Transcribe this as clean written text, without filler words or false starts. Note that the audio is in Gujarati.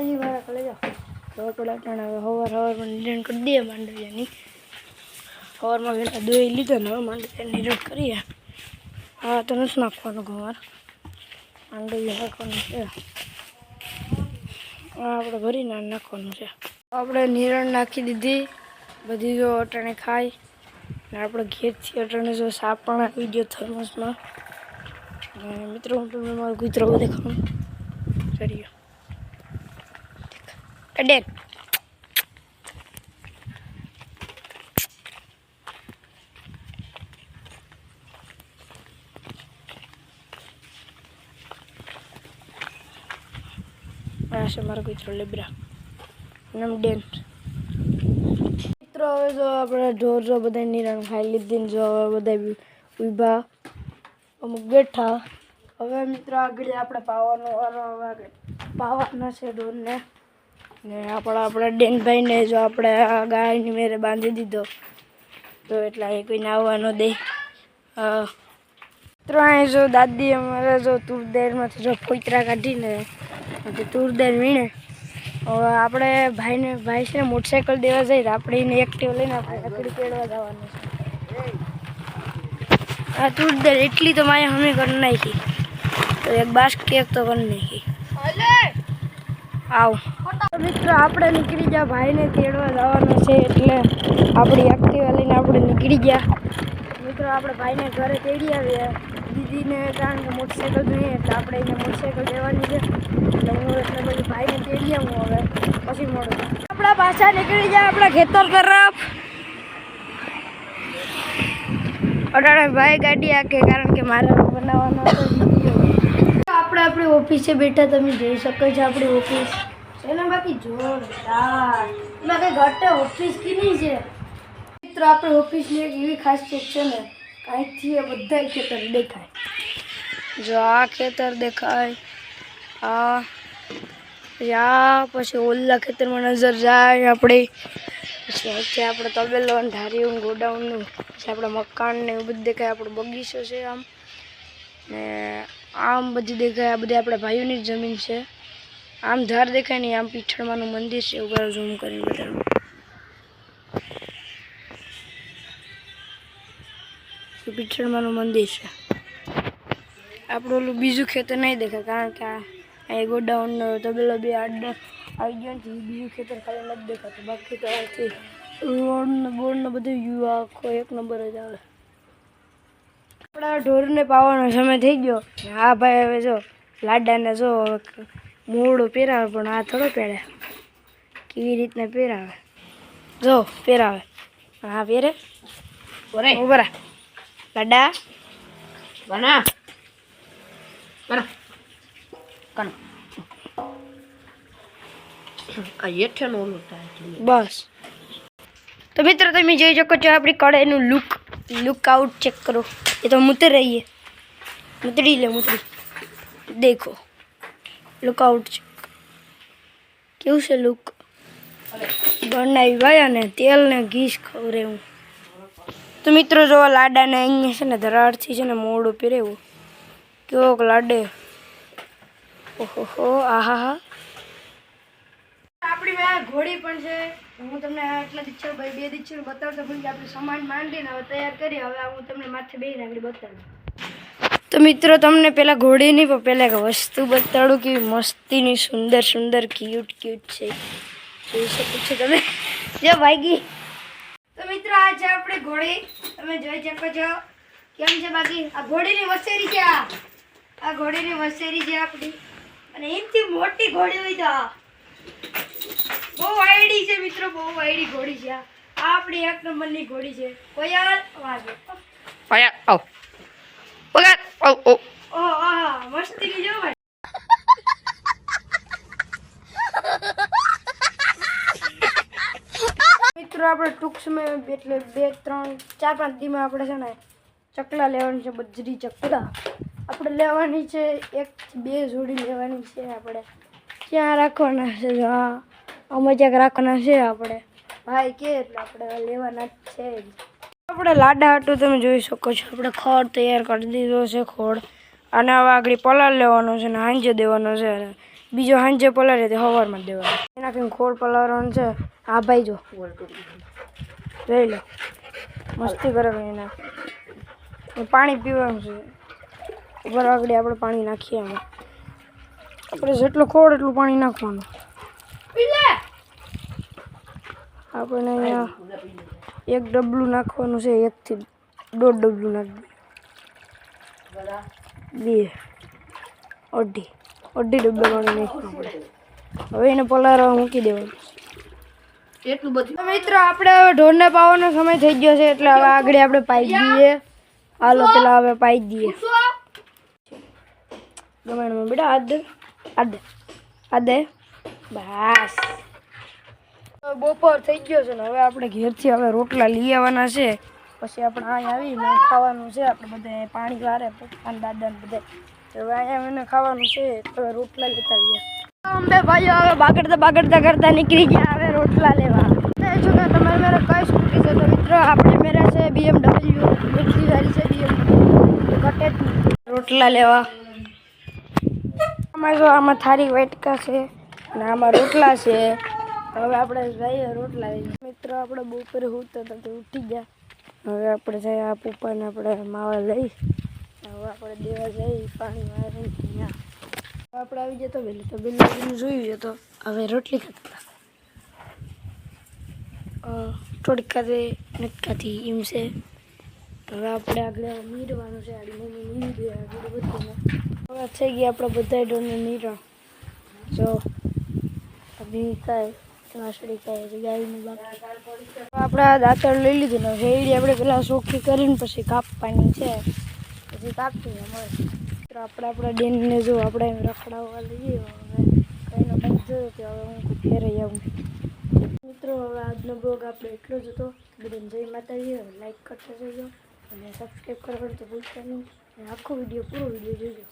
માતાજી મારા કલે જાઓ તો પેલા ટાણા હવારમાં નિરણ કરી દઈએ માંડવિયાની સવારમાં પેલા દોઈ લીધો ને માંડવિયા નિરણ કરીએ હા તો નથી નાખવાનું ગવાર માંડવિયા નાખવાનું છે આપણે ભરીને નાખવાનું છે આપણે નિરણ નાખી દીધી બધી જો અટાણે ખાય ને આપણે ઘેરથી અટાણે જો સાપ પણ આપી ગયો થર્મસમાં મિત્રો હું તમને મારું કૂતરો દેખાડું ચડ્યો અડે આ છે મારો કૂતરો લેબ્રા નામ ડેન મિત્રો હવે જો આપણે ઢોર જો બધા નિરણ ખાઈ લીધી ને જો હવે બધા ઊભા અમુક બેઠા હવે મિત્રો આગળ આપણે પાવાનો પાવાના છે ઢોરને ને આપણે ડેનભાઈને જો આપણે ગાયની મેરે બાંધી દીધો તો એટલા એ કોઈને આવવા ન દે મિત્રો અહીં જો દાદી અમારે જો તુરદેરમાંથી જો ફોતરા કાઢીને તુરદેર વીણે હવે આપણે ભાઈ છે ને મોટરસાઇકલ દેવા જઈએ આપણે એને એક્ટિવ લઈને આપણે લકડી પેડવા જવાનું છે આ તુરદેર એટલી તો મારે અમે કરી નાખી તો એક બાસ્કેટ એક તો કરી નાખી આવ મિત્રો આપણે નીકળી ગયા ભાઈને તેડવા જવાનું છે એટલે આપણી એક્ટિવા લઈને આપણે નીકળી ગયા મિત્રો આપણે ભાઈને ઘરે તેડી આવ્યા દીદીને કારણ કે મોટરસાઇકલ જોઈએ એટલે આપણે એને મોટરસાઇકલ દેવાની છે એટલે હું એટલે પછી ભાઈને તેડી આવું હવે પછી મળું આપણા પાછા નીકળી ગયા આપણા ખેતર તરફ અટાણે ભાઈ ગાડી આકે કારણ કે મારે બનાવવાનો હતો આપણે આપણી ઓફિસે બેઠા તમે જોઈ શકો છો આપણી ઓફિસ છે ને બાકી જોરદાર એમાં કઈ ઘટે ઓફિસ કેની છે મિત્રો આપણી ઓફિસની એક એવી ખાસિયત છે ને કાંઈથી બધા ખેતર દેખાય જો આ ખેતર દેખાય આ પછી ઓલા ખેતરમાં નજર જાય આપણે પછી વચ્ચે આપણે તબેલો ધાર્યું ગોડાઉનનું પછી આપણા મકાન ને એવું બધું દેખાય આપણો બગીચો છે આમ ને આમ બધી દેખાય આ બધી આપણા ભાઈઓની જમીન છે આમ ધાર દેખાય નહીં આમ પીઠળમાંનું મંદિર છે ઉપર ઝૂમ કરીને બતાવું પીઠળમાંનું મંદિર છે આપણું ઓલું બીજું ખેતર નહીં દેખાય કારણ કે આ ગોડાઉનનો તબેલો બી આવી ગયો નથી બીજું ખેતર ખાલી નથી દેખાતું બાકી તો આથી રોડને બોર્ડને બધું વ્યૂ આખો એક નંબર જ આવે આપણા ઢોરને પાવાનો સમય થઈ ગયો હા ભાઈ હવે જો લાડાને જો મોડો પહેરાવે પણ આ થોડો પહેરે કેવી રીતના પહેરાવે જો પહેરાવે હા પહેરે બરા લાડા બના બના કન આ હેઠેનો ઓલો થાય બસ તો મિત્રો તમે જોઈ શકો છો આપણી કડાઈનું લુક આઉટ ચેક કરો ये तो मुतर रही है मुतड़ी ले मुतड़ी देखो लुक आउट क्यों से लुक बनाई भाई ने तेल ने घीस खवरे हूँ तो मित्रों जो लाडा ने अँ से ने धराड़ थी ने मोड़ो पीरेव क्यों लाडे ओहो आहा हा આપણી બે ઘોડી પણ છે હું તમને આટલા દીક્ષર ભાઈ બે દીક્ષર બતાવતો પણ કે આપણે સામાન માંડીને હવે તૈયાર કરી હવે હું તમને માથે બેહીને આગળ બતાવું તો મિત્રો તમને પહેલાં ઘોડીની પણ પહેલાં એક વસ્તુ બતાડું કે મસ્તીની સુંદર સુંદર ક્યુટ છે જોઈ શકો છો તમે જે ભાગી તો મિત્રો આ છે આપણી ઘોડી તમે જોઈ શકો છો કેમ છે બાકી આ ઘોડીની વસેરી છે આ ઘોડીની વસેરી છે આપણી અને એમથી મોટી ઘોડી હોય તો બહુ વાયડી છે મિત્રો બહુ વાયડી ઘોડી છે આ આપણી એક નંબરની ઘોડી છે કોયાલ વાગે કોયાલ આવ કોયાલ આવ ઓ આહા મસ્તી ની જો ભાઈ મિત્રો આપણે ટૂંક સમય એટલે 2 3 4 5 દીમાં આપણે છે ને ચકલા લેવાની છે બજરી ચકલા આપણે લેવાની છે 1 2 જોડી લેવાની છે આપણે ક્યાં રાખવાના છે હા અમે ક્યાંક રાખવાના છે આપણે ભાઈ કે એટલે આપણે લેવાના જ છે આપણે લાડા હાટું તમે જોઈ શકો છો આપણે ખોળ તૈયાર કરી દીધો છે ખોળ અને હવે આગળ પલાળ લેવાનો છે ને હાંજે દેવાનો છે બીજો હાંજે પલાળે તે સવારમાં જ દેવાનો. એના કંઈ ખોળ પલાળવાનું છે. હા ભાઈ જો જોઈ લો મસ્તી કરે એના. પાણી પીવાનું છે. ઉપર આગળ આપણે પાણી નાખીએ એમાં. આપણે જેટલું ખોળ એટલું પાણી નાખવાનું. આપણને અહીંયા 1 ડબલું નાખવાનું છે. 1 થી 1.5 ડબલું નાખી દઈએ. 2.5 ડબ્બા પાણી નાખવું પડે. હવે એને પલાળવા મૂકી દેવાનું એટલું બધું. મિત્રો આપણે હવે ઢોરને પાવાનો સમય થઈ ગયો છે એટલે હવે આગળ આપણે પાઈ દઈએ. હાલો પેલા હવે પાઈ દઈએ. ગમે બેટા આ દે બસ. બપોર થઈ ગયો છે ને હવે આપણે ઘેરથી હવે રોટલા લઈ આવવાના છે. પછી આપણે અહીંયા આવીને ખાવાનું છે. આપણે બધા પાણી વારે પપ્પાને દાદાને બધા હવે અહીંયા એને ખાવાનું છે. તો રોટલા લેતા આવીએ. અમે ભાઈઓ હવે બાગડતા કરતા નીકળી ગયા હવે રોટલા લેવા. જો કે તમારે મેરે કઈ સ્કૂટી છે તો મિત્રો આપણે મેરા છે BMW એટલી સારી છે BMW ઘટે રોટલા લેવા. આમાં થારી વાટકા છે અને આમાં રોટલા છે. હવે આપણે જઈએ રોટલા લઈએ. મિત્રો આપણે બપોરે સૂતા હતા તો ઉઠી ગયા. હવે આપણે જઈએ આ પપ્પાને આપણે માવા લઈ હવે આપણે દેવા જઈએ પાણી વારે ત્યાં. આપણે આવી જતો પહેલાં તો બેન જોયું તો હવે રોટલી ખાતા થોડીક ખાતે નટકાથી એમ છે. હવે આપણે આગળ નીરવાનું છે. આડી મમ્મી નીરી દે આગળ બધું. હવે થઈ ગયા આપણે બધા ડોને નીરણ. જો અભી કાંઈ વાસળી કાંઈ ગાયનું બાકી. આપણે દાંતણ લઈ લીધું ને રેડી આપણે પેલા ચોખ્ખી કરીને પછી કાપવાની છે. પછી કાપીને મળે. તો આપણા ડેનને જો આપણે એમ રખડાવવા લઈએ. હવે કંઈનો કંઈક જોયો કે હવે હું ફેરાઈ આવું. મિત્રો હવે આજનો બ્લોગ આપણે એટલો જ હતો. બધાને જય માતાજી. લાઈક કરતા જજો અને સબસ્ક્રાઈબ કરવાનું તો ભૂલતા નહીં. આખો વિડીયો પૂરો વિડીયો જોજો.